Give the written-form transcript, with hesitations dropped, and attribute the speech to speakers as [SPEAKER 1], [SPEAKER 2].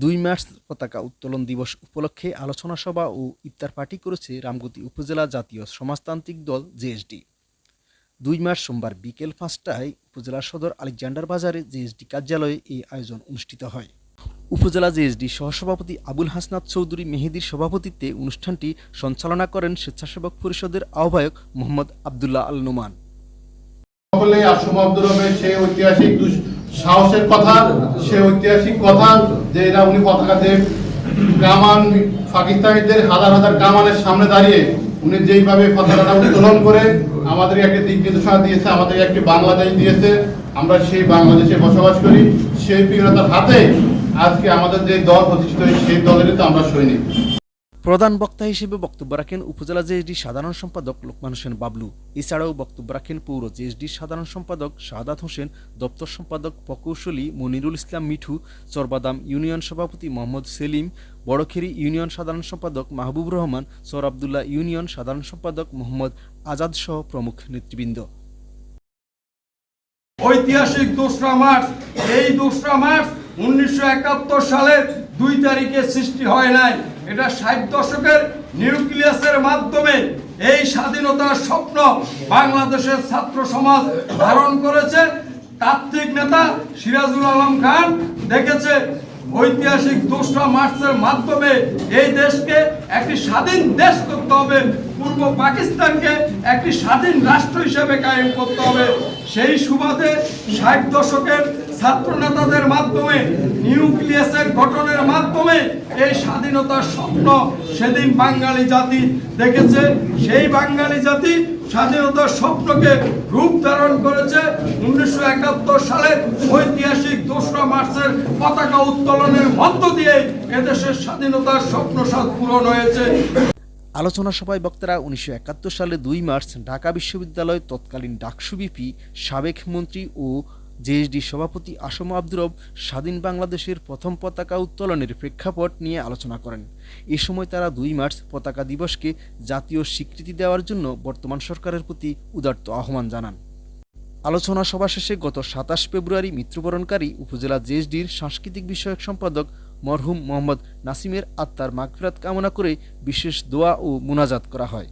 [SPEAKER 1] ২ March পতাকা উত্তোলন দিবস উপলক্ষে আলোচনা সভা ও ইফতার পার্টি করেছে রামগতি উপজেলা জাতীয় সমাজতান্ত্রিক দল জেএসডি। ২ মার্চ সোমবার বিকেল ৫টায় উপজেলা সদর আলেকজান্ডার বাজারে জেএসডি কার্যালয়ে এই আয়োজন অনুষ্ঠিত হয়। উপজেলা জেএসডি সহসভাপতি আবুল হাসনাত চৌধুরী মেহেদীর সভাপতিত্বে অনুষ্ঠানটি সঞ্চালনা করেন স্বেচ্ছাসেবক পরিষদের আহ্বায়ক মোহাম্মদ আবদুল্লাহ আল নোমান।
[SPEAKER 2] সকলে আসম আব্দুর রবের সেই ঐতিহাসিক সাহসের কথা, সেই ঐতিহাসিক কথা যে এরা উনি পতাকাতে কামান পাকিস্তানিদের হাজার হাজার কামানের সামনে দাঁড়িয়ে উনি যেইভাবে পতাকাটা উত্তোলন করে আমাদের একটা দিক নির্দেশনা দিয়েছে, আমাদের একটি বাংলাদেশ দিয়েছে। আমরা সেই বাংলাদেশে বসবাস করি, সেই প্রিয়তার হাতে আজকে আমাদের যে দল প্রতিষ্ঠিত হয় সেই দলেরই তো আমরা সৈনিক।
[SPEAKER 1] প্রধান বক্তা হিসেবে বক্তব্য রাখেন উপজেলা জেএসডি সাধারণ সম্পাদক লোকমান হোসেন বাবলু। এছাড়াও বক্তব্য রাখেন পৌর জেএসডি সাধারণ সম্পাদক শাহাদাত হোসেন, দপ্তর সম্পাদক প্রকৌশলী মনিরুল ইসলাম মিঠু, চরবাদাম ইউনিয়ন সভাপতি মোহাম্মদ সেলিম, বড়খেরি ইউনিয়ন সাধারণ সম্পাদক মাহবুব রহমান, সর আবদুল্লাহ ইউনিয়ন সাধারণ সম্পাদক মোহাম্মদ আজাদ সহ প্রমুখ নেতৃবৃন্দ।
[SPEAKER 3] ঐতিহাসিক ২রা মার্চ, এই ২রা মার্চ ১৯৭১ সালের ২ তারিখে সৃষ্টি হয় নাই। এটা ৬০ দশকের নিউক্লিয়াসের মাধ্যমে এই স্বাধীনতার স্বপ্ন বাংলাদেশের ছাত্র সমাজ ধারণ করেছে। তাত্ত্বিক নেতা সিরাজুল আলম খান দেখেছে ঐতিহাসিক ২রা মার্চের মাধ্যমে এই দেশকে একটি স্বাধীন দেশ করতে হবে, পূর্ব পাকিস্তানকে একটি স্বাধীন রাষ্ট্র হিসেবে কায়েম করতে হবে। সেই সুবাদে ৬০ দশকের ছাত্র নেতাদের মাধ্যমে নিউক্লিয়াসের গঠনের মাধ্যমে এই স্বাধীনতার স্বপ্ন সেদিন বাঙালি জাতি দেখেছে। সেই বাঙালি জাতি স্বাধীনতার স্বপ্নকে রূপ ধারণ করেছে ১৯৭১ সালের ঐতিহাসিক ২রা মার্চের পতাকা উত্তোলনের মধ্য দিয়ে এদেশের স্বাধীনতার স্বপ্ন পূরণ হয়েছে।
[SPEAKER 1] আলোচনা সভায় বক্তারা ১৯৭১ সালে ২ মার্চ ঢাকা বিশ্ববিদ্যালয় তৎকালীন ডাকসু ভিপি, সাবেক মন্ত্রী ও জেএসডি সভাপতি আসম আব্দুর রব স্বাধীন বাংলাদেশের প্রথম পতাকা উত্তোলনের প্রেক্ষাপট নিয়ে আলোচনা করেন। এ সময় তারা ২ মার্চ পতাকা দিবসকে জাতীয় স্বীকৃতি দেওয়ার জন্য বর্তমান সরকারের প্রতি উদাত্ত আহ্বান জানান। আলোচনা সভা শেষে গত ২৭ ফেব্রুয়ারি মৃত্যুবরণকারী উপজেলা জেএসডির সাংস্কৃতিক বিষয়ক সম্পাদক মরহুম মোহাম্মদ নাসিমের আত্মার মাগফিরাত কামনা করে বিশেষ দোয়া ও মুনাজাত করা হয়।